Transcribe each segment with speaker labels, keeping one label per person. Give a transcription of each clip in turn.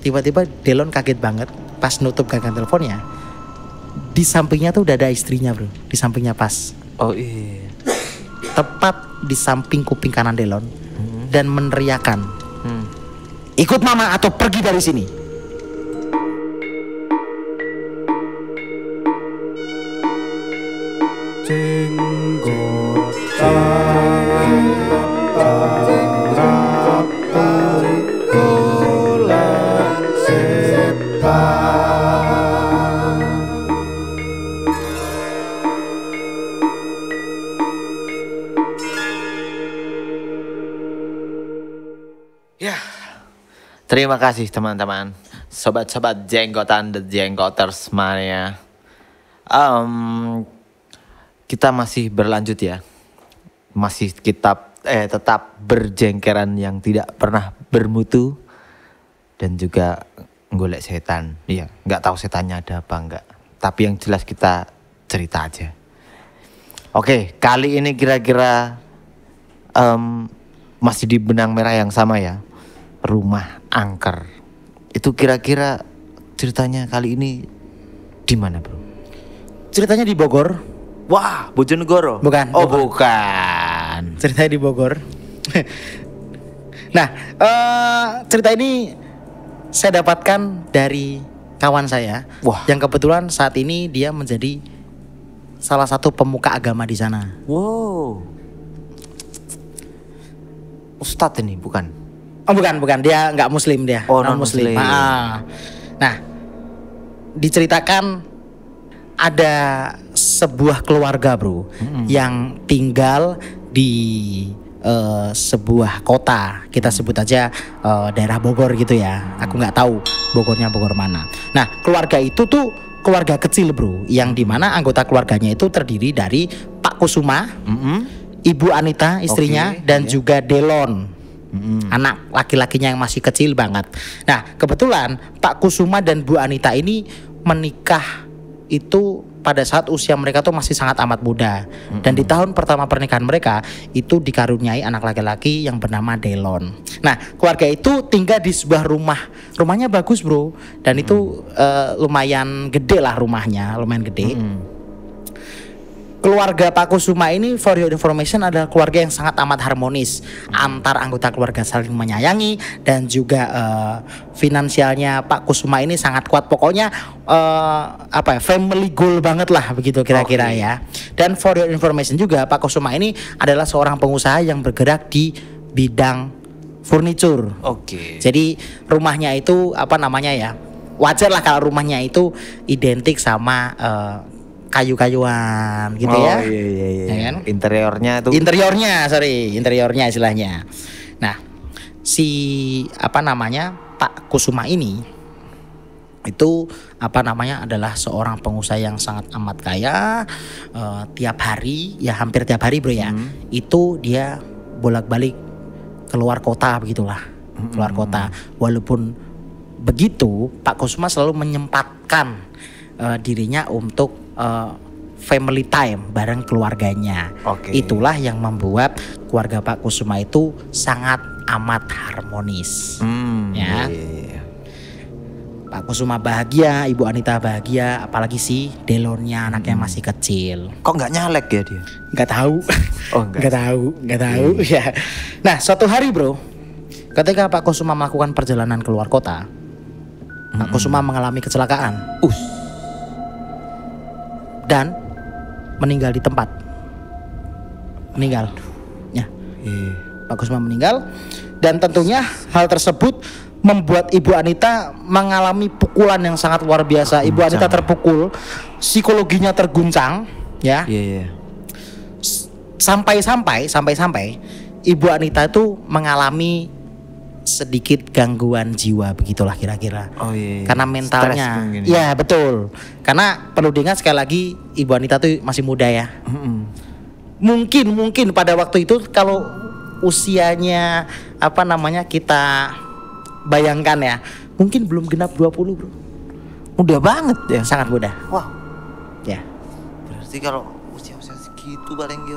Speaker 1: tiba-tiba Delon kaget banget pas nutup gagang teleponnya. Di sampingnya tuh udah ada istrinya bro, di sampingnya pas.
Speaker 2: Oh iya.
Speaker 1: Tepat di samping kuping kanan Delon dan meneriakan, ikut mama atau pergi dari sini.
Speaker 2: Terima kasih teman-teman, sobat-sobat jenggotan The Jenggoters mania. Kita masih berlanjut ya, masih tetap berjengkeran yang tidak pernah bermutu dan juga golek setan. Iya, nggak tahu setannya ada apa enggak, tapi yang jelas kita cerita aja. Oke, kali ini kira-kira masih di benang merah yang sama ya. Rumah angker. Itu kira-kira ceritanya kali ini di mana, bro?
Speaker 1: Ceritanya di Bogor.
Speaker 2: Wah, Bojonegoro.
Speaker 1: Bukan.
Speaker 2: Oh, bukan.
Speaker 1: Ceritanya di Bogor. Nah, cerita ini saya dapatkan dari kawan saya.
Speaker 2: Wah.
Speaker 1: Yang kebetulan saat ini dia menjadi salah satu pemuka agama di sana.
Speaker 2: Wow. Ustadz ini bukan?
Speaker 1: Oh bukan, dia nggak muslim dia.
Speaker 2: Oh,
Speaker 1: non-muslim. Nah, diceritakan ada sebuah keluarga bro yang tinggal di sebuah kota, kita sebut aja daerah Bogor gitu ya. Aku nggak tahu Bogornya Bogor mana. Nah, keluarga itu tuh keluarga kecil bro, yang dimana anggota keluarganya itu terdiri dari Pak Kusuma, Ibu Anita istrinya, dan juga Delon. Anak laki-lakinya yang masih kecil banget. Nah, kebetulan Pak Kusuma dan Bu Anita ini menikah itu pada saat usia mereka tuh masih sangat amat muda. Dan di tahun pertama pernikahan mereka itu dikaruniai anak laki-laki yang bernama Delon. Nah, keluarga itu tinggal di sebuah rumah. Rumahnya bagus bro, dan itu lumayan gede lah rumahnya, lumayan gede. Keluarga Pak Kusuma ini, for your information, adalah keluarga yang sangat amat harmonis. Antar anggota keluarga saling menyayangi, dan juga finansialnya Pak Kusuma ini sangat kuat. Pokoknya family goal banget lah begitu kira-kira ya. Dan for your information juga, Pak Kusuma ini adalah seorang pengusaha yang bergerak di bidang furniture. Jadi rumahnya itu wajar lah kalau rumahnya itu identik sama kayu-kayuan gitu ya.
Speaker 2: Iya.
Speaker 1: Ya kan? Interiornya istilahnya. Nah, Pak Kusuma ini itu adalah seorang pengusaha yang sangat amat kaya. Hampir tiap hari bro ya, itu dia bolak-balik keluar kota begitulah. Keluar kota. Walaupun begitu, Pak Kusuma selalu menyempatkan dirinya untuk family time bareng keluarganya. Itulah yang membuat keluarga Pak Kusuma itu sangat amat harmonis. Pak Kusuma bahagia, Ibu Anita bahagia, apalagi si Delonnya anaknya masih kecil.
Speaker 2: Kok nggak nyalek ya dia?
Speaker 1: Nggak tahu. Nggak tahu. Ya. Nah, suatu hari bro, ketika Pak Kusuma melakukan perjalanan keluar kota, Pak Kusuma mengalami kecelakaan. Dan meninggal di tempat. Pak Kusuma meninggal. Dan tentunya hal tersebut membuat Ibu Anita mengalami pukulan yang sangat luar biasa. Ibu Anita terpukul, psikologinya terguncang, ya. Sampai Ibu Anita itu mengalami sedikit gangguan jiwa begitulah kira-kira. Karena mentalnya. Ya betul. Karena perlu diingat sekali lagi, Ibu Anita tuh masih muda ya. Mungkin pada waktu itu kalau usianya kita bayangkan ya, mungkin belum genap 20 bro.
Speaker 2: Muda banget ya.
Speaker 1: Sangat muda.
Speaker 2: Wah.
Speaker 1: Ya.
Speaker 2: Berarti kalau usia segitu paling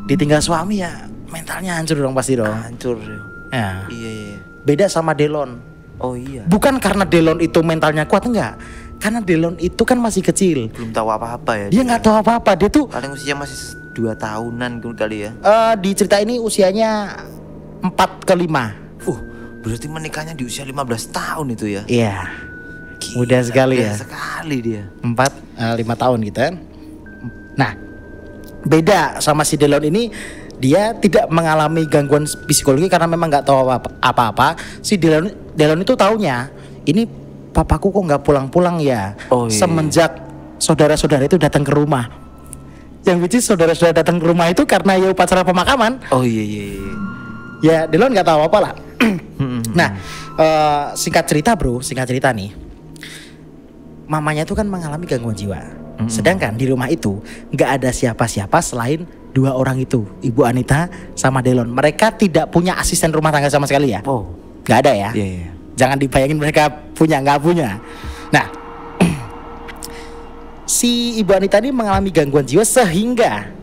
Speaker 1: ditinggal suami ya mentalnya hancur dong pasti dong.
Speaker 2: Hancur.
Speaker 1: Ya.
Speaker 2: Iya.
Speaker 1: Beda sama Delon.
Speaker 2: Oh iya.
Speaker 1: Bukan karena Delon itu mentalnya kuat, enggak. Karena Delon itu kan masih kecil.
Speaker 2: Belum tahu apa-apa ya.
Speaker 1: Dia nggak tahu apa-apa. Dia tuh
Speaker 2: paling usia masih 2 tahunan kali ya.
Speaker 1: di cerita ini usianya 4 ke 5.
Speaker 2: Berarti menikahnya di usia 15 tahun itu ya.
Speaker 1: Iya.
Speaker 2: Gila,
Speaker 1: Mudah sekali ya.
Speaker 2: mudah sekali dia.
Speaker 1: 5 tahun gitu kan. Nah, beda sama si Delon ini, dia tidak mengalami gangguan psikologi karena memang nggak tahu apa-apa. Si Delon itu taunya, ini papaku kok nggak pulang-pulang ya.
Speaker 2: Oh, iya.
Speaker 1: Semenjak saudara-saudara itu datang ke rumah. Yang which is saudara-saudara datang ke rumah itu karena ya upacara pemakaman.
Speaker 2: Oh iya iya.
Speaker 1: Ya Delon nggak tahu apa lah. Nah, singkat cerita nih, mamanya itu kan mengalami gangguan jiwa. Sedangkan di rumah itu nggak ada siapa-siapa selain 2 orang itu, Ibu Anita sama Delon. Mereka tidak punya asisten rumah tangga sama sekali ya.
Speaker 2: Oh,
Speaker 1: nggak ada ya.
Speaker 2: iya iya.
Speaker 1: Jangan dibayangin mereka nggak punya. Nah, si Ibu Anita ini mengalami gangguan jiwa sehingga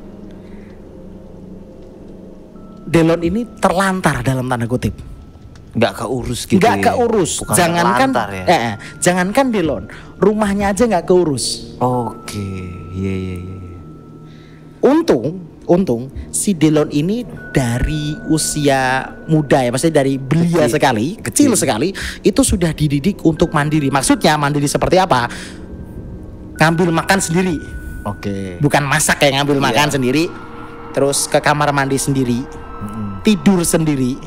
Speaker 1: Delon ini terlantar dalam tanda kutip.
Speaker 2: Nggak keurus gitu.
Speaker 1: Nggak
Speaker 2: ya?
Speaker 1: keurus.
Speaker 2: Bukan
Speaker 1: Jangankan
Speaker 2: terlantar ya.
Speaker 1: jangankan Delon, rumahnya aja nggak keurus.
Speaker 2: Oke, iya iya iya.
Speaker 1: Untung si Delon ini dari usia muda ya, maksudnya dari belia sekali, kecil sekali, itu sudah dididik untuk mandiri. Maksudnya mandiri seperti apa? Ngambil makan sendiri.
Speaker 2: Oke.
Speaker 1: Bukan masak ya, ngambil makan sendiri. Terus ke kamar mandi sendiri. Tidur sendiri.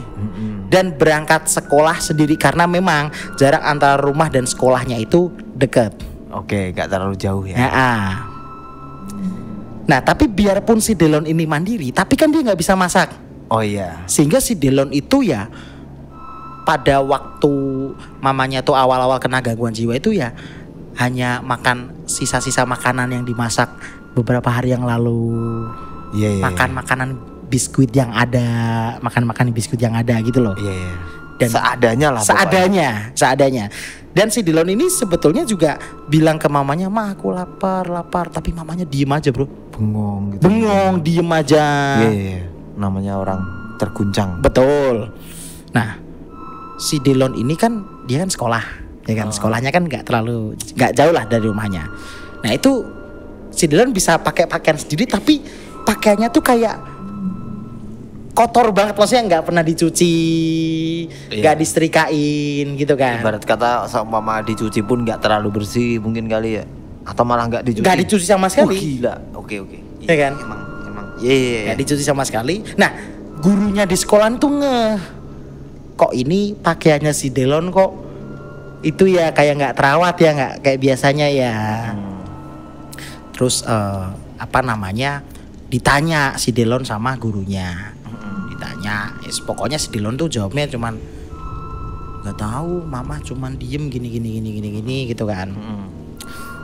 Speaker 1: Dan berangkat sekolah sendiri karena memang jarak antara rumah dan sekolahnya itu dekat.
Speaker 2: Oke, nggak terlalu jauh ya.
Speaker 1: Nah, tapi biarpun si Delon ini mandiri, tapi kan dia nggak bisa masak.
Speaker 2: Oh iya.
Speaker 1: Sehingga si Delon itu ya pada waktu mamanya tuh awal-awal kena gangguan jiwa itu ya hanya makan sisa-sisa makanan yang dimasak beberapa hari yang lalu.
Speaker 2: Iya.
Speaker 1: Makan makanan biskuit yang ada, makan biskuit yang ada gitu loh.
Speaker 2: Iya iya.
Speaker 1: Dan
Speaker 2: seadanya lah.
Speaker 1: Seadanya. Dan si Delon ini sebetulnya juga bilang ke mamanya, "Ma, aku lapar." Tapi mamanya diem aja, bro.
Speaker 2: Bengong gitu.
Speaker 1: Bengong, diem aja.
Speaker 2: Iya. Namanya orang terguncang.
Speaker 1: Betul. Nah, si Delon ini kan dia kan sekolah, ya kan. Sekolahnya kan nggak jauh lah dari rumahnya. Nah itu si Delon bisa pakai pakaian sendiri, tapi pakaiannya tuh kayak kotor banget, maksudnya nggak pernah dicuci, nggak disetrikain gitu kan.
Speaker 2: Ibarat kata sama mama dicuci pun nggak terlalu bersih mungkin kali ya. Atau malah nggak dicuci.
Speaker 1: Nggak dicuci sama sekali.
Speaker 2: Gila. Oke.
Speaker 1: Ya kan?
Speaker 2: Emang. Iya.
Speaker 1: Nggak dicuci sama sekali. Nah, gurunya di sekolah tuh kok ini pakaiannya si Delon kok itu ya kayak nggak terawat ya, nggak kayak biasanya ya. Terus ditanya si Delon sama gurunya. Ditanya, pokoknya si Delon tuh jawabnya cuman nggak tahu, mama cuman diem gini gitu kan.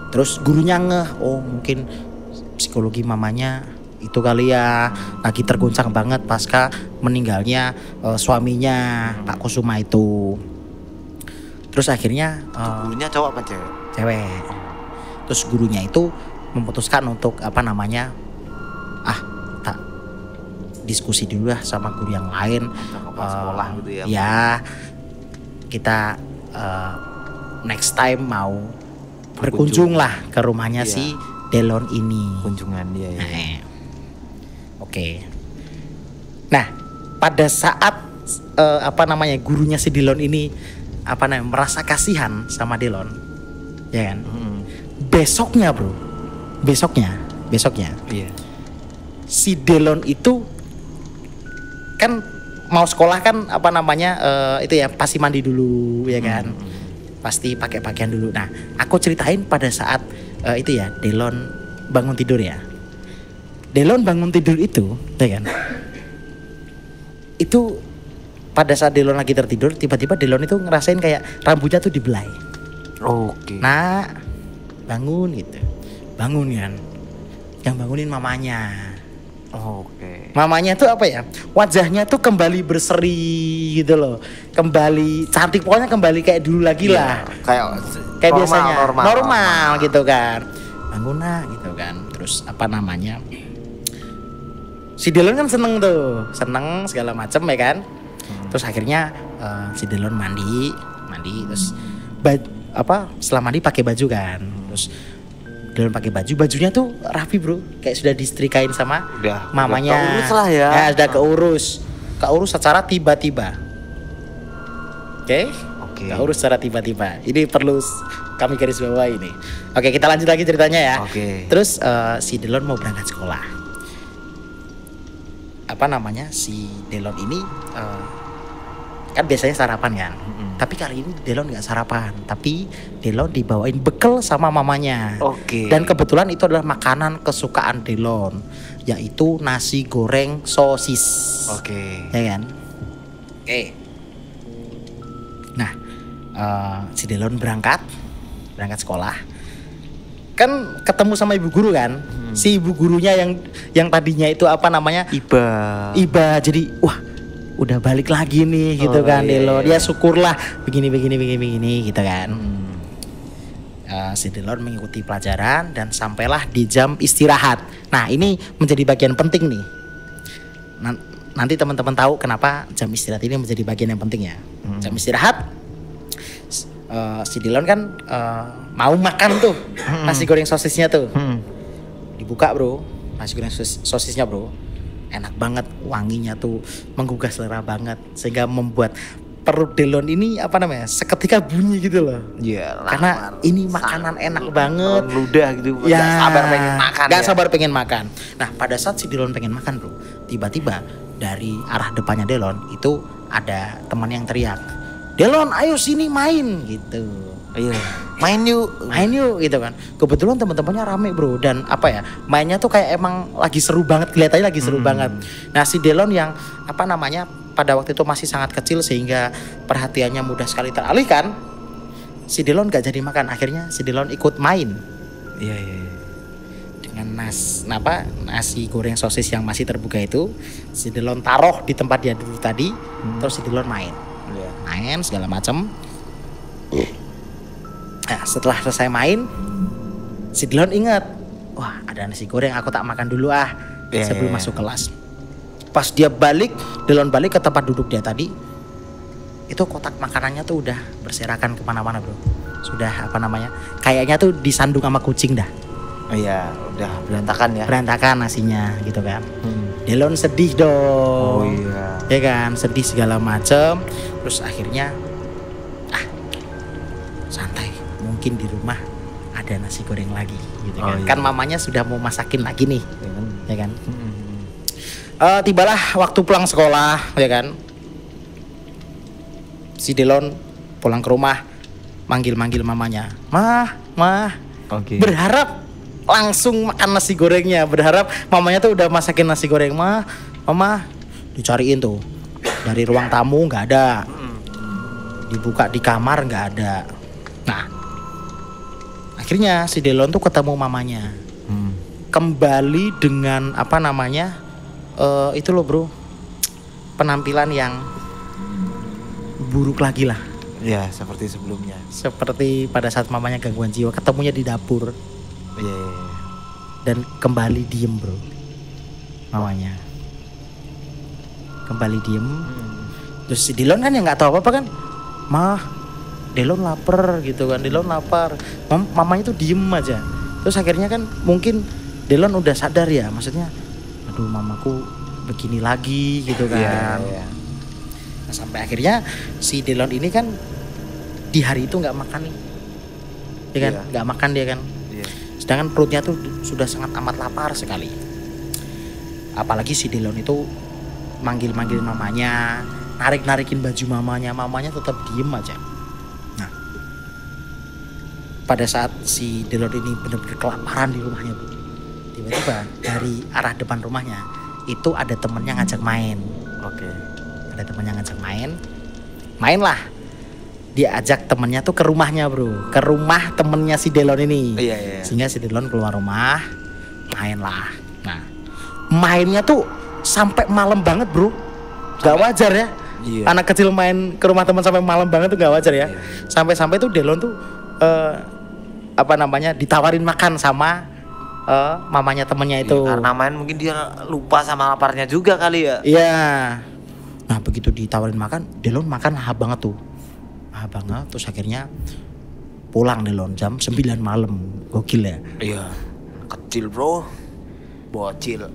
Speaker 1: Terus gurunya oh mungkin psikologi mamanya itu kali ya, lagi terguncang banget pasca meninggalnya suaminya Pak Kusuma itu. Terus akhirnya
Speaker 2: gurunya cowok apa cewek?
Speaker 1: Cewek. Terus gurunya itu memutuskan untuk tak diskusi dulu lah sama guru yang lain.
Speaker 2: Sekolah gitu ya.
Speaker 1: Ya kita next time mau berkunjung lah ke rumahnya si Delon ini.
Speaker 2: Kunjungan dia ya.
Speaker 1: Oke. Nah, pada saat gurunya si Delon ini merasa kasihan sama Delon, ya kan? Besoknya
Speaker 2: Iya.
Speaker 1: Si Delon itu kan mau sekolah kan itu ya pasti mandi dulu ya kan. Pasti pakai pakaian dulu. Nah, aku ceritain pada saat Delon bangun tidur ya. Delon bangun tidur itu, ya kan? Itu pada saat Delon lagi tertidur, tiba-tiba Delon itu ngerasain kayak rambutnya tuh dibelai.
Speaker 2: Oke.
Speaker 1: Nah, bangun gitu. Bangun kan. Yang bangunin mamanya.
Speaker 2: Oke.
Speaker 1: Mamanya tuh wajahnya tuh kembali berseri gitu loh. Kembali cantik, pokoknya kembali kayak dulu lagi lah. Kayak biasanya. Normal gitu kan. Bangun gitu kan. Terus si Delon kan seneng segala macem ya kan. Terus akhirnya si Delon mandi mandi terus setelah mandi pakai baju kan. Terus Delon pakai bajunya tuh rapi bro, kayak sudah disetrikain sama mamanya.
Speaker 2: Udah keurus lah ya.
Speaker 1: Udah keurus secara tiba-tiba. Oke. Keurus secara tiba-tiba. Ini perlu kami garis bawahi ini. Oke, kita lanjut lagi ceritanya ya.
Speaker 2: Oke.
Speaker 1: Terus si Delon mau berangkat sekolah. Si Delon ini kan biasanya sarapan kan. Tapi kali ini Delon nggak sarapan, tapi Delon dibawain bekal sama mamanya.
Speaker 2: Oke.
Speaker 1: Dan kebetulan itu adalah makanan kesukaan Delon, yaitu nasi goreng sosis.
Speaker 2: Oke.
Speaker 1: Ya kan? Oke. Nah, si Delon berangkat sekolah. Kan ketemu sama ibu guru kan? Si ibu gurunya yang tadinya itu Iba. Jadi wah, udah balik lagi nih gitu kan Delon. Dia syukurlah begini gitu kan. Si Delon mengikuti pelajaran dan sampailah di jam istirahat. Nah, ini menjadi bagian penting nih. Nanti teman-teman tahu kenapa jam istirahat ini menjadi bagian yang penting ya. Jam istirahat si Delon kan mau makan tuh nasi goreng sosisnya tuh. Dibuka bro, nasi goreng sosisnya bro. Enak banget, wanginya tuh menggugah selera banget sehingga membuat perut Delon ini seketika bunyi gitu loh.
Speaker 2: Iya.
Speaker 1: Karena ini makanan enak banget.
Speaker 2: Ludah gitu.
Speaker 1: Ya,
Speaker 2: Gak sabar pengen makan.
Speaker 1: Gak sabar pengen makan. Nah, pada saat si Delon pengen makan bro, tiba-tiba dari arah depannya Delon itu ada teman yang teriak, "Delon, ayo sini main," gitu.
Speaker 2: Iya. Main yuk
Speaker 1: gitu kan. Kebetulan teman-temannya rame bro, dan mainnya tuh kayak emang lagi seru banget, kelihatannya lagi seru banget. Nah, si Delon yang pada waktu itu masih sangat kecil sehingga perhatiannya mudah sekali teralihkan. Si Delon gak jadi makan, akhirnya si Delon ikut main.
Speaker 2: Iya.
Speaker 1: Dengan nasi goreng sosis yang masih terbuka itu, si Delon taruh di tempat dia dulu tadi, terus si Delon main segala macam. Nah, setelah selesai main, si Delon ingat, wah ada nasi goreng, aku tak makan dulu sebelum masuk kelas. Pas dia Delon balik ke tempat duduk dia tadi, itu kotak makanannya tuh udah berserakan kemana-mana bro. Sudah kayaknya tuh disandung sama kucing dah.
Speaker 2: Oh iya, udah berantakan ya.
Speaker 1: Berantakan nasinya gitu kan. Delon sedih dong.
Speaker 2: Oh iya.
Speaker 1: Ya kan, sedih segala macem. Terus akhirnya santai, mungkin di rumah ada nasi goreng lagi gitu kan. Kan mamanya sudah mau masakin lagi nih. Ya kan. Tibalah waktu pulang sekolah ya kan. Si Delon pulang ke rumah manggil mamanya. Mah.
Speaker 2: Oke.
Speaker 1: Berharap langsung makan nasi gorengnya, berharap mamanya tuh udah masakin nasi goreng. Mama dicariin tuh dari ruang tamu nggak ada, dibuka di kamar nggak ada. Nah, akhirnya si Delon tuh ketemu mamanya, kembali dengan itu loh bro, penampilan yang buruk lagi lah.
Speaker 2: Ya, seperti sebelumnya.
Speaker 1: Seperti pada saat mamanya gangguan jiwa, ketemunya di dapur.
Speaker 2: Iya.
Speaker 1: Dan kembali diem bro, mamanya kembali diem. Terus si Delon kan yang nggak tahu apa kan, Delon lapar gitu kan, Delon lapar. Mamanya tuh diem aja. Terus akhirnya kan mungkin Delon udah sadar ya, maksudnya, aduh mamaku begini lagi gitu kan.
Speaker 2: Iya.
Speaker 1: Nah, sampai akhirnya si Delon ini kan di hari itu nggak makan nih, ya kan, nggak makan dia kan. Sedangkan perutnya tuh sudah sangat amat lapar sekali. Apalagi si Delon itu manggil mamanya, narik-narikin baju mamanya tetap diem aja. Nah, pada saat si Delon ini benar-benar kelaparan di rumahnya, Bu, tiba-tiba dari arah depan rumahnya itu ada temennya ngajak main.
Speaker 2: Oke.
Speaker 1: Ada temennya ngajak mainlah. Dia ajak temennya tuh ke rumahnya bro, ke rumah temennya si Delon ini.
Speaker 2: Iya.
Speaker 1: Sehingga si Delon keluar rumah, mainlah. Nah, mainnya tuh sampai malam banget bro, gak wajar ya. Iya. Anak kecil main ke rumah teman sampai malam banget tuh gak wajar ya. Iya. Sampai tuh Delon tuh ditawarin makan sama mamanya temennya itu.
Speaker 2: Iya, karena main mungkin dia lupa sama laparnya juga kali ya.
Speaker 1: Iya. Nah begitu ditawarin makan, Delon makan lahap banget tuh. mahal banget. Terus akhirnya pulang Delon jam 9 malam. Gokil ya.
Speaker 2: Iya. Kecil bro. Bocil.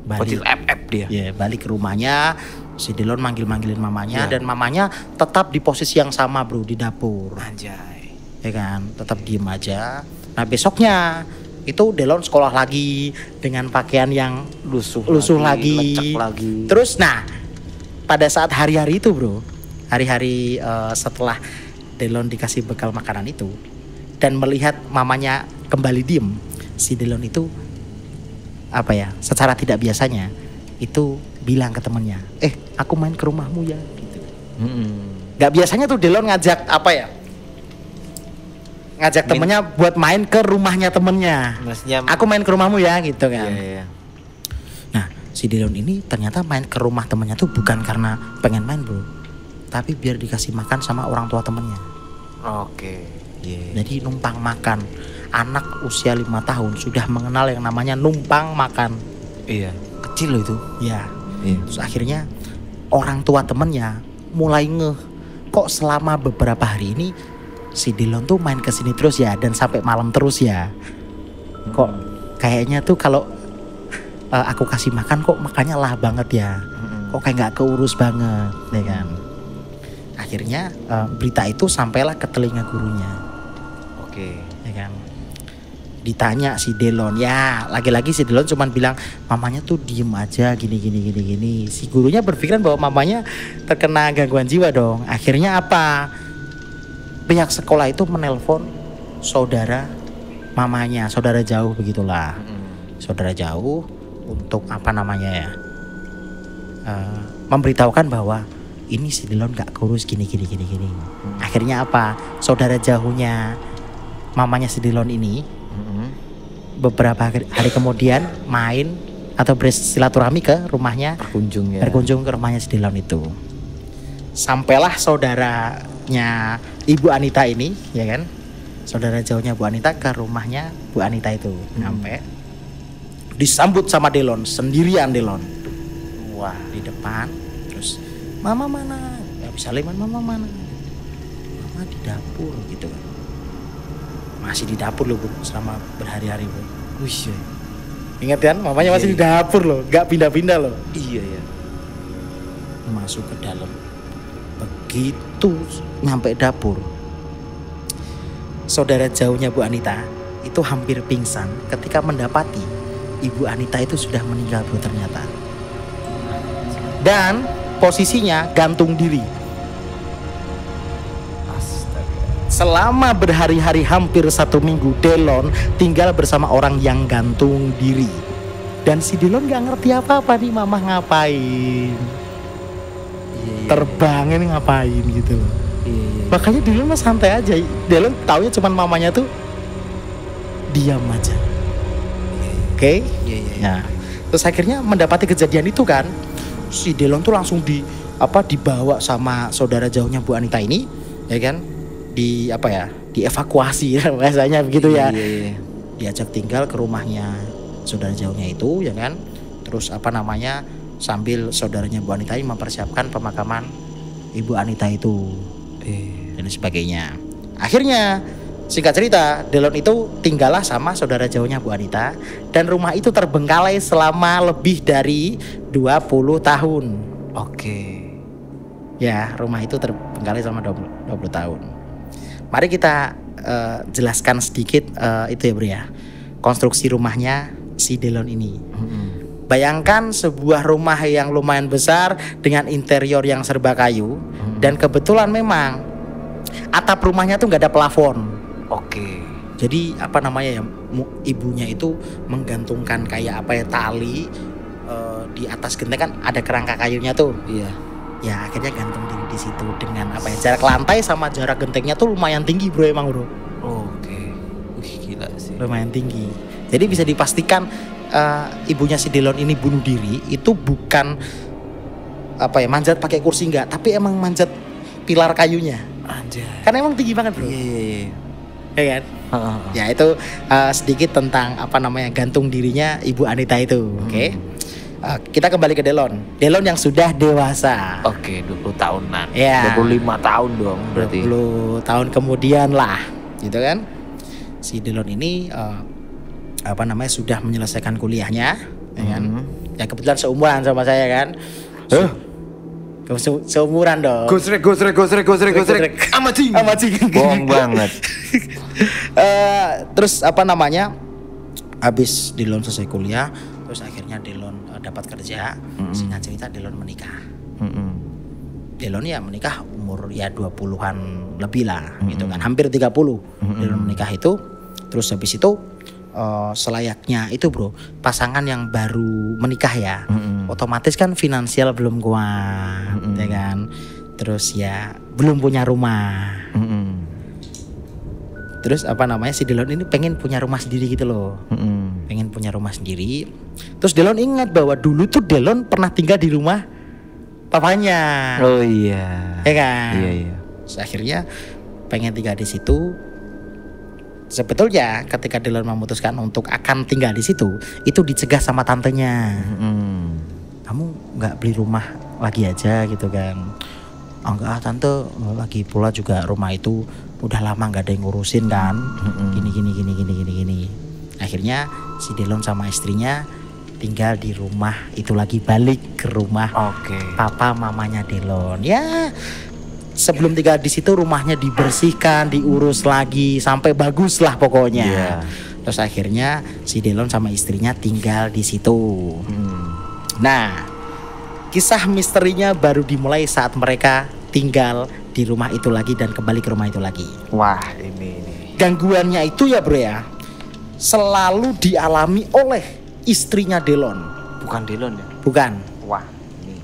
Speaker 1: Balik.
Speaker 2: Bocil FF dia.
Speaker 1: Ya, balik ke rumahnya. Si Delon manggilin mamanya dan mamanya tetap di posisi yang sama bro, di dapur.
Speaker 2: Anjay.
Speaker 1: Ya kan, tetap diem aja. Nah besoknya itu Delon sekolah lagi dengan pakaian yang lusuh lagi.
Speaker 2: Lecek lagi.
Speaker 1: Terus nah pada saat hari-hari itu bro, hari-hari setelah Delon dikasih bekal makanan itu dan melihat mamanya kembali diem, si Delon itu apa ya, secara tidak biasanya itu bilang ke temennya, aku main ke rumahmu ya gitu. Gak biasanya tuh Delon ngajak apa ya, ngajak temennya buat main ke rumahnya temennya.
Speaker 2: Maksudnya
Speaker 1: aku main ke rumahmu ya gitu kan.
Speaker 2: Iya.
Speaker 1: Nah si Delon ini ternyata main ke rumah temennya tuh bukan karena pengen main bro, tapi biar dikasih makan sama orang tua temennya.
Speaker 2: Oke. Yeah.
Speaker 1: Jadi numpang makan. Anak usia 5 tahun sudah mengenal yang namanya numpang makan.
Speaker 2: Iya. Kecil loh itu.
Speaker 1: Ya.
Speaker 2: Iya.
Speaker 1: Terus akhirnya orang tua temennya mulai ngeh, kok selama beberapa hari ini si Delon tuh main kesini terus ya dan sampai malam terus ya. Kok kayaknya tuh kalau aku kasih makan kok makannya lah banget ya. Kok kayak nggak keurus banget, ya kan. Akhirnya berita itu sampailah ke telinga gurunya.
Speaker 2: Oke.
Speaker 1: Ya kan. Ditanya si Delon, ya lagi-lagi si Delon cuman bilang mamanya tuh diem aja gini. Si gurunya berpikiran bahwa mamanya terkena gangguan jiwa dong. Akhirnya apa? Pihak sekolah itu menelpon saudara mamanya, saudara jauh begitulah. Saudara jauh untuk apa namanya ya? Memberitahukan bahwa ini si Delon gak kurus gini. Akhirnya apa? Saudara jauhnya mamanya si Delon ini beberapa hari kemudian main atau bersilaturahmi ke rumahnya, berkunjung ke rumahnya si Delon itu. Sampailah saudaranya Ibu Anita ini, ya kan, saudara jauhnya Bu Anita ke rumahnya Bu Anita itu. Sampai disambut sama Delon, sendirian Delon. Wah, di depan. Terus mama mana? Gak bisa liman, mama mana? Mama di dapur gitu kan. Masih di dapur loh bro, selama berhari-hari bro.
Speaker 2: Wih,
Speaker 1: ingat kan, mamanya masih di dapur loh, gak pindah-pindah loh.
Speaker 2: Iya ya.
Speaker 1: Masuk ke dalam. Begitu nyampe dapur, saudara jauhnya Bu Anita itu hampir pingsan ketika mendapati Ibu Anita itu sudah meninggal bro ternyata. Dan posisinya gantung diri. Selama berhari-hari hampir 1 minggu Delon tinggal bersama orang yang gantung diri. Dan si Delon gak ngerti apa-apa nih mama ngapain. Terbangin ngapain gitu. Makanya Delon mah santai aja. Delon taunya cuman mamanya tuh diam aja. Oke? Nah, terus akhirnya mendapati kejadian itu kan, si Delon tuh langsung dibawa sama saudara jauhnya Bu Anita ini, ya kan? Dievakuasi bahasanya begitu ya. Diajak tinggal ke rumahnya saudara jauhnya itu, ya kan. Terus sambil saudaranya Bu Anita ini mempersiapkan pemakaman Ibu Anita itu dan sebagainya. Akhirnya singkat cerita, Delon itu tinggallah sama saudara jauhnya Bu Anita dan rumah itu terbengkalai selama lebih dari 20 tahun.
Speaker 2: Oke.
Speaker 1: Ya, rumah itu terbengkalai selama 20 tahun. Mari kita jelaskan sedikit itu ya bro ya, konstruksi rumahnya si Delon ini. Bayangkan sebuah rumah yang lumayan besar dengan interior yang serba kayu dan kebetulan memang atap rumahnya tuh nggak ada plafon.
Speaker 2: Oke.
Speaker 1: Jadi ibunya itu menggantungkan kayak tali di atas genteng kan ada kerangka kayunya tuh.
Speaker 2: Iya.
Speaker 1: Ya akhirnya gantung diri di situ dengan jarak lantai sama jarak gentengnya tuh lumayan tinggi bro emang bro.
Speaker 2: Oke. Wih gila sih.
Speaker 1: Lumayan tinggi. Jadi bisa dipastikan ibunya si Delon ini bunuh diri itu bukan manjat pakai kursi enggak, tapi emang manjat pilar kayunya.
Speaker 2: Anjay.
Speaker 1: Karena emang tinggi banget bro.
Speaker 2: Iya.
Speaker 1: Ya kan? Ya itu sedikit tentang gantung dirinya Ibu Anita itu. Oke. Kita kembali ke Delon. Delon yang sudah dewasa.
Speaker 2: Oke, 20 tahunan.
Speaker 1: Ya.
Speaker 2: 25 tahun dong berarti.
Speaker 1: 20 tahun kemudian lah, gitu kan. Si Delon ini sudah menyelesaikan kuliahnya, ya kan. Ya kebetulan seumuran sama saya kan. Seumuran dong.
Speaker 2: Gosrek. Amacing. Bohong banget.
Speaker 1: Terus habis Delon selesai kuliah, terus akhirnya Delon dapat kerja. Singkat cerita Delon menikah. Delon ya menikah umur ya 20-an lebih lah, gitu kan. Hampir 30. Delon menikah itu. Terus habis itu selayaknya itu bro, pasangan yang baru menikah ya, otomatis kan finansial belum kuat, ya kan. Terus ya belum punya rumah. Terus si Delon ini pengen punya rumah sendiri gitu loh. Pengen punya rumah sendiri. Terus Delon ingat bahwa dulu tuh Delon pernah tinggal di rumah papanya.
Speaker 2: Oh iya.
Speaker 1: Ya kan?
Speaker 2: Iya.
Speaker 1: Terus akhirnya pengen tinggal di situ. Sebetulnya ketika Delon memutuskan untuk akan tinggal di situ, itu dicegah sama tantenya. Kamu nggak beli rumah lagi aja gitu kan? Enggak, tante, lagi pula juga rumah itu udah lama nggak ada yang ngurusin kan. Gini. Akhirnya si Delon sama istrinya tinggal di rumah itu lagi, balik ke rumah papa mamanya Delon. Ya, sebelum tinggal di situ rumahnya dibersihkan, diurus lagi sampai bagus lah pokoknya.
Speaker 2: Yeah.
Speaker 1: Terus akhirnya si Delon sama istrinya tinggal di situ. Nah, kisah misterinya baru dimulai saat mereka tinggal di rumah itu lagi dan kembali ke rumah itu lagi.
Speaker 2: Wah, ini.
Speaker 1: Gangguannya itu ya bro ya, selalu dialami oleh istrinya Delon.
Speaker 2: Bukan Delon ya?
Speaker 1: Bukan.
Speaker 2: Wah, ini.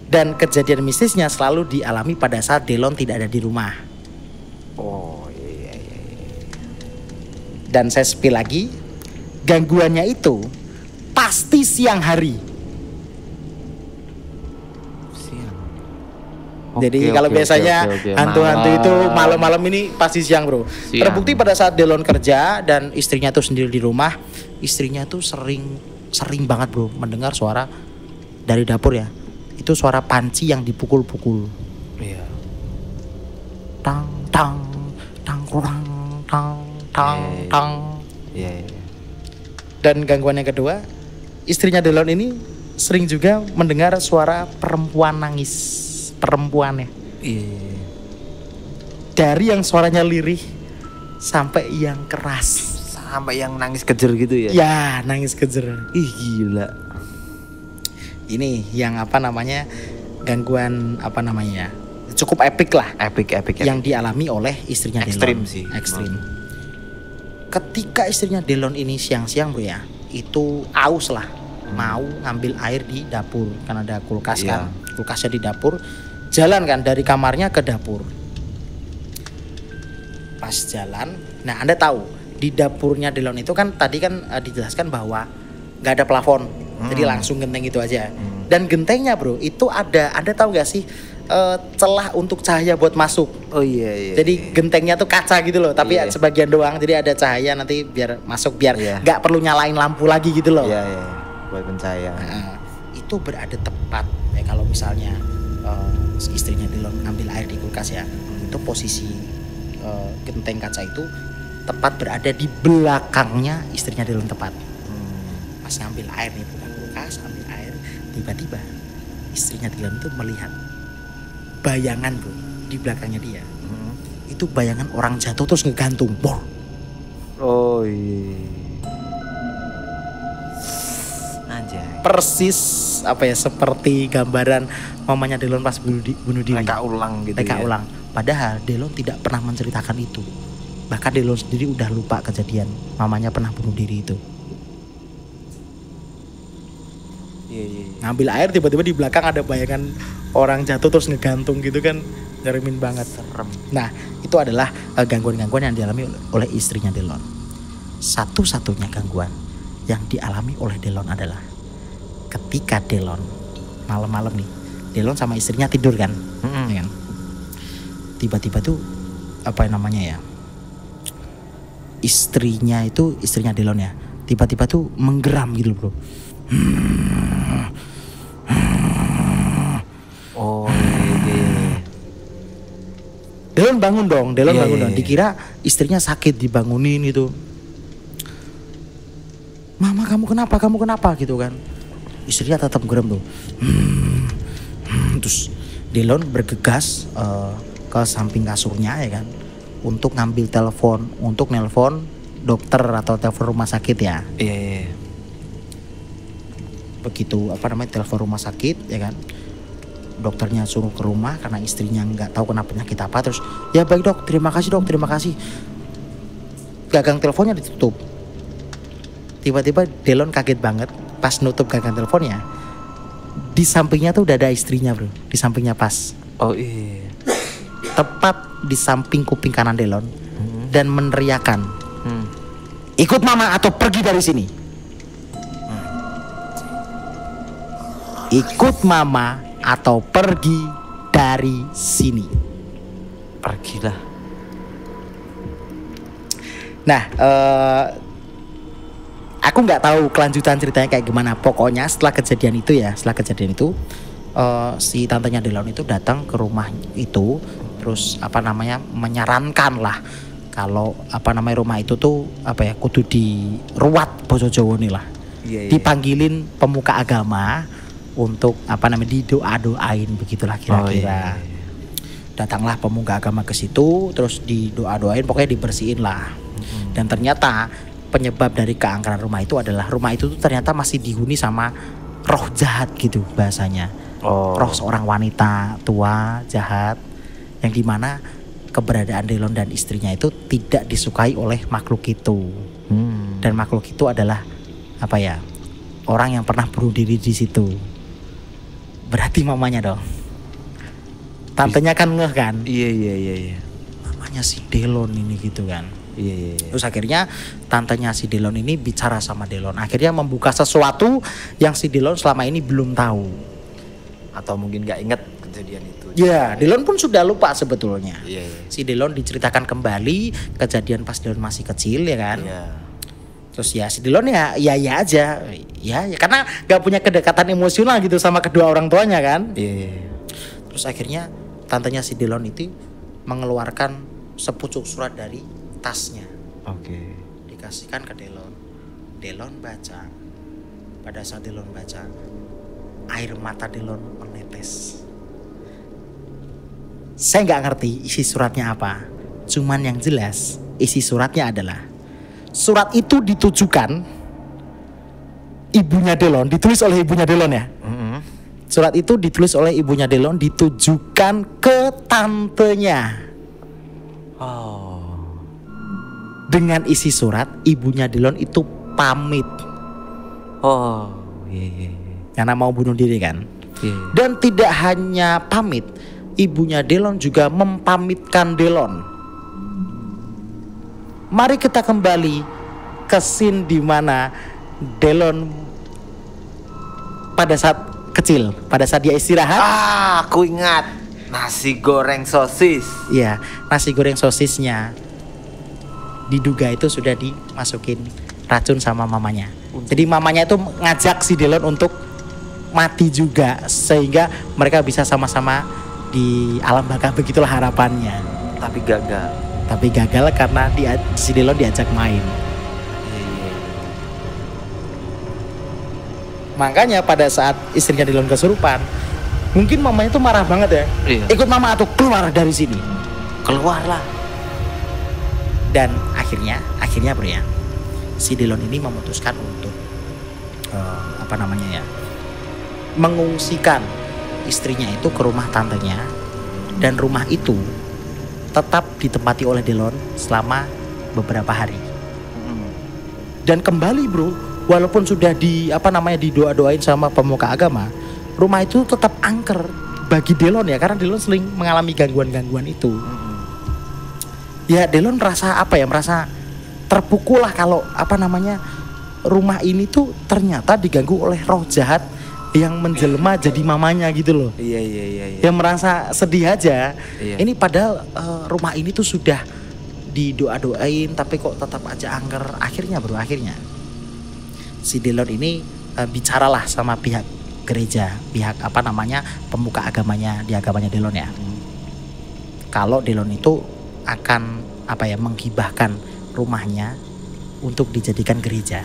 Speaker 1: Dan kejadian mistisnya selalu dialami pada saat Delon tidak ada di rumah.
Speaker 2: Oh iya.
Speaker 1: Dan saya spill lagi, gangguannya itu pasti siang hari. Jadi kalau biasanya hantu-hantu itu malam-malam ini pasti siang bro. Siang. Terbukti pada saat Delon kerja dan istrinya tuh sendiri di rumah, istrinya tuh sering banget bro mendengar suara dari dapur ya. Itu suara panci yang dipukul-pukul.
Speaker 2: Iya.
Speaker 1: Tang tang tang kurang tang tang tang.
Speaker 2: Iya.
Speaker 1: Dan gangguan yang kedua, istrinya Delon ini sering juga mendengar suara perempuan nangis. Perempuannya.
Speaker 2: Iya.
Speaker 1: Dari yang suaranya lirih sampai yang keras,
Speaker 2: sampai yang nangis kejer gitu ya.
Speaker 1: Ya, nangis kejer.
Speaker 2: Ih gila.
Speaker 1: Ini yang gangguan cukup epik lah.
Speaker 2: Epic.
Speaker 1: Yang dialami oleh istrinya
Speaker 2: Delon.
Speaker 1: Ekstrim. Ketika istrinya Delon ini siang-siang bro ya, itu aus lah. Mau ngambil air di dapur kan ada kulkas kan. Kulkasnya di dapur. Jalan kan dari kamarnya ke dapur. Pas jalan, nah Anda tahu di dapurnya Delon itu kan tadi kan dijelaskan bahwa nggak ada plafon, jadi langsung genteng itu aja. Dan gentengnya bro itu ada, Anda tahu nggak sih celah untuk cahaya buat masuk.
Speaker 2: Oh iya.
Speaker 1: Jadi gentengnya tuh kaca gitu loh, tapi sebagian doang, jadi ada cahaya nanti biar masuk, biar nggak perlu nyalain lampu lagi gitu loh.
Speaker 2: Iya. Buat pencahayaan.
Speaker 1: Nah, itu berada tepat kalau misalnya istrinya Delon ambil air di kulkas ya, itu posisi genteng kaca itu tepat berada di belakangnya istrinya Delon tepat. Pas ngambil air nih, buka kulkas ambil air, tiba-tiba istrinya Delon itu melihat bayangan bro di belakangnya dia. Itu bayangan orang jatuh terus ngegantung. Bor.
Speaker 2: Oh iya. Anjay.
Speaker 1: Persis seperti gambaran mamanya Delon pas bunuh diri.
Speaker 2: Reka ulang gitu.
Speaker 1: Ulang. Padahal Delon tidak pernah menceritakan itu. Bahkan Delon sendiri udah lupa kejadian mamanya pernah bunuh diri itu.
Speaker 2: Iya.
Speaker 1: Ngambil air tiba-tiba di belakang ada bayangan orang jatuh terus ngegantung gitu kan, nyeremin banget.
Speaker 2: Serem.
Speaker 1: Nah itu adalah gangguan-gangguan yang dialami oleh istrinya Delon. Satu-satunya gangguan yang dialami oleh Delon adalah ketika Delon malam-malam nih, Delon sama istrinya tidur kan, ya kan? Tiba-tiba tuh istrinya Delon ya, tiba-tiba tuh menggeram gitu bro. bangun dong, Delon
Speaker 2: Iya,
Speaker 1: bangun
Speaker 2: iya,
Speaker 1: dong.
Speaker 2: iya.
Speaker 1: Dikira istrinya sakit, dibangunin itu. Mama kamu kenapa? Kamu kenapa gitu kan? Istrinya tetap gerem tuh. Terus Delon bergegas ke samping kasurnya ya kan, untuk ngambil telepon, untuk nelpon dokter atau telepon rumah sakit ya.
Speaker 2: Iya, iya.
Speaker 1: Begitu telepon rumah sakit ya kan, dokternya suruh ke rumah karena istrinya nggak tahu kena penyakit apa. Terus ya baik dok, terima kasih dok, terima kasih. Gagang teleponnya ditutup. Tiba-tiba Delon kaget banget pas nutup gagang teleponnya. Di sampingnya tuh udah ada istrinya bro, di sampingnya pas.
Speaker 2: Oh iya.
Speaker 1: Tepat di samping kuping kanan Delon. Dan meneriakan, ikut mama atau pergi dari sini. Ikut mama atau pergi dari sini.
Speaker 2: Pergilah.
Speaker 1: Nah, aku nggak tahu kelanjutan ceritanya kayak gimana. Pokoknya setelah kejadian itu si tantenya Delon itu datang ke rumah itu, terus menyarankan lah kalau rumah itu tuh kudu diruat boso Jawa nih lah.
Speaker 2: Iya, iya.
Speaker 1: Dipanggilin pemuka agama untuk didoa-doain begitulah kira-kira.
Speaker 2: Oh, iya.
Speaker 1: Datanglah pemuka agama ke situ, terus didoa-doain, pokoknya dibersihin lah. Dan ternyata penyebab dari keangkeran rumah itu adalah rumah itu tuh ternyata masih dihuni sama roh jahat gitu bahasanya.
Speaker 2: Oh.
Speaker 1: Roh seorang wanita tua jahat yang dimana keberadaan Delon dan istrinya itu tidak disukai oleh makhluk itu. Dan makhluk itu adalah orang yang pernah bunuh diri di situ. Berarti mamanya dong. Tantenya kan ngeh kan.
Speaker 2: Iya.
Speaker 1: Mamanya si Delon ini gitu kan.
Speaker 2: Iya.
Speaker 1: Terus akhirnya tantenya si Delon ini bicara sama Delon. Akhirnya membuka sesuatu yang si Delon selama ini belum tahu.
Speaker 2: Atau mungkin nggak inget kejadian itu.
Speaker 1: Ya, Delon pun sudah lupa sebetulnya.
Speaker 2: Iya.
Speaker 1: Si Delon diceritakan kembali kejadian pas Delon masih kecil ya kan.
Speaker 2: Iya.
Speaker 1: Terus ya si Delon ya aja. Ya karena gak punya kedekatan emosional gitu sama kedua orang tuanya kan.
Speaker 2: Iya.
Speaker 1: Terus akhirnya tantenya si Delon itu mengeluarkan sepucuk surat dari tasnya.
Speaker 2: Oke.
Speaker 1: Dikasihkan ke Delon. Delon baca. Pada saat Delon baca, air mata Delon menetes. Saya nggak ngerti isi suratnya apa. Cuman yang jelas isi suratnya adalah surat itu ditujukan ibunya Delon, ditulis oleh ibunya Delon ya. Surat itu ditulis oleh ibunya Delon, ditujukan ke tantenya.
Speaker 2: Oh.
Speaker 1: Dengan isi surat, ibunya Delon itu pamit.
Speaker 2: Oh. Iya.
Speaker 1: Karena mau bunuh diri kan.
Speaker 2: Iya.
Speaker 1: Dan tidak hanya pamit, ibunya Delon juga mempamitkan Delon. Mari kita kembali ke scene di mana Delon pada saat kecil, pada saat dia istirahat.
Speaker 2: Aku ingat nasi goreng sosis.
Speaker 1: Ya, nasi goreng sosisnya diduga itu sudah dimasukin racun sama mamanya. Jadi mamanya itu ngajak si Delon untuk mati juga sehingga mereka bisa sama-sama di alam baka, begitulah harapannya.
Speaker 2: Tapi gagal.
Speaker 1: Tapi gagal karena si Delon diajak main.
Speaker 2: Iya.
Speaker 1: Makanya pada saat istrinya Delon kesurupan, mungkin mamanya tuh marah banget ya.
Speaker 2: Iya.
Speaker 1: Ikut mama atau keluar dari sini.
Speaker 2: Keluarlah.
Speaker 1: Dan akhirnya bro ya, si Delon ini memutuskan untuk mengungsikan istrinya itu ke rumah tantenya, dan rumah itu tetap ditempati oleh Delon selama beberapa hari. Dan kembali bro, walaupun sudah didoa-doain sama pemuka agama, rumah itu tetap angker bagi Delon ya, karena Delon sering mengalami gangguan-gangguan itu. Ya Delon merasa terpukul lah kalau rumah ini tuh ternyata diganggu oleh roh jahat yang menjelma jadi mamanya gitu loh.
Speaker 2: Iya.
Speaker 1: Yang merasa sedih aja.
Speaker 2: Iya.
Speaker 1: Ini padahal rumah ini tuh sudah didoa-doain tapi kok tetap aja angker. Akhirnya si Delon ini bicaralah sama pihak gereja, pemuka agamanya di agamanya Delon ya. Kalau Delon itu akan apa ya menghibahkan rumahnya untuk dijadikan gereja.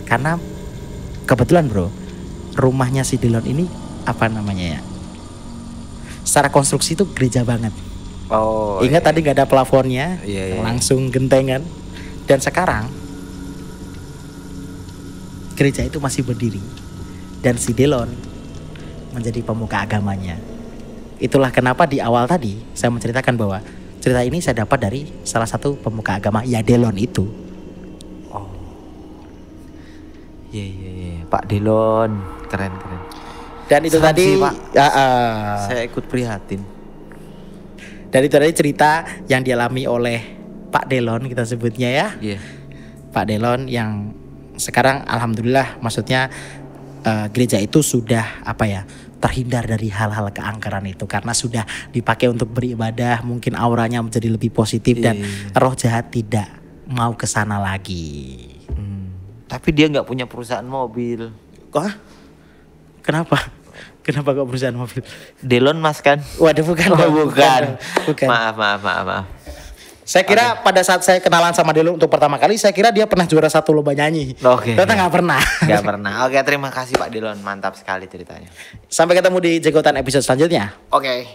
Speaker 1: Karena kebetulan bro, rumahnya si Delon ini apa namanya ya? Secara konstruksi itu gereja banget.
Speaker 2: Oh.
Speaker 1: Ingat
Speaker 2: iya.
Speaker 1: tadi nggak ada plafonnya,
Speaker 2: Iya.
Speaker 1: langsung gentengan. Dan sekarang gereja itu masih berdiri dan si Delon menjadi pemuka agamanya. Itulah kenapa di awal tadi saya menceritakan bahwa cerita ini saya dapat dari salah satu pemuka agama ya Delon itu.
Speaker 2: Iya. Pak Delon, keren.
Speaker 1: Dan itu
Speaker 2: Serem
Speaker 1: tadi
Speaker 2: sih, Pak.
Speaker 1: ah.
Speaker 2: Saya ikut prihatin.
Speaker 1: Dan itu tadi cerita yang dialami oleh Pak Delon kita sebutnya ya.
Speaker 2: Iya.
Speaker 1: Pak Delon yang sekarang alhamdulillah maksudnya gereja itu sudah apa ya terhindar dari hal-hal keangkeran itu karena sudah dipakai untuk beribadah, mungkin auranya menjadi lebih positif dan roh jahat tidak mau ke sana lagi.
Speaker 2: Tapi dia nggak punya perusahaan mobil.
Speaker 1: Wah, kenapa? Kenapa kok perusahaan mobil?
Speaker 2: Delon Mas kan?
Speaker 1: Waduh bukan.
Speaker 2: Oh,
Speaker 1: dong,
Speaker 2: bukan.
Speaker 1: Bukan.
Speaker 2: Maaf.
Speaker 1: Saya kira pada saat saya kenalan sama Delon untuk pertama kali, saya kira dia pernah juara 1 lomba nyanyi.
Speaker 2: Oke.
Speaker 1: Ternyata nggak pernah.
Speaker 2: Nggak pernah. Oke, terima kasih Pak Delon. Mantap sekali ceritanya.
Speaker 1: Sampai ketemu di Jegotan episode selanjutnya.
Speaker 2: Oke.